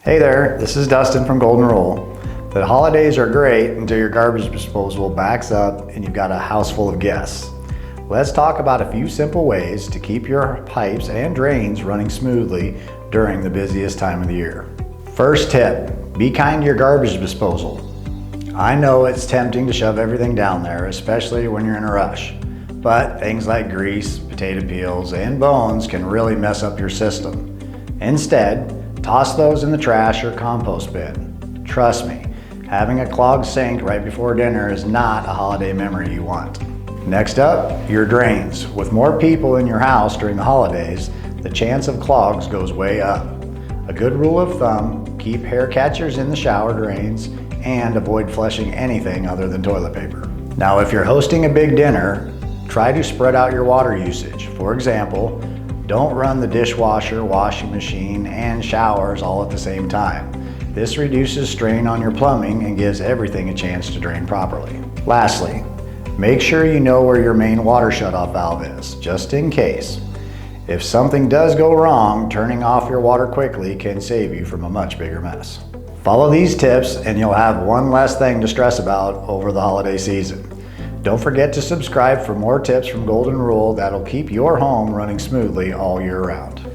Hey there, this is Dustin from Golden Rule. The holidays are great until your garbage disposal backs up and you've got a house full of guests. Let's talk about a few simple ways to keep your pipes and drains running smoothly during the busiest time of the year. First tip, be kind to your garbage disposal. I know it's tempting to shove everything down there, especially when you're in a rush. But things like grease, potato peels, and bones can really mess up your system. Instead, toss those in the trash or compost bin. Trust me, having a clogged sink right before dinner is not a holiday memory you want. Next up, your drains. With more people in your house during the holidays, the chance of clogs goes way up. A good rule of thumb, keep hair catchers in the shower drains and avoid flushing anything other than toilet paper. Now, if you're hosting a big dinner, try to spread out your water usage. For example, don't run the dishwasher, washing machine, and showers all at the same time. This reduces strain on your plumbing and gives everything a chance to drain properly. Lastly, make sure you know where your main water shutoff valve is, just in case. If something does go wrong, turning off your water quickly can save you from a much bigger mess. Follow these tips and you'll have one less thing to stress about over the holiday season. Don't forget to subscribe for more tips from Golden Rule that'll keep your home running smoothly all year round.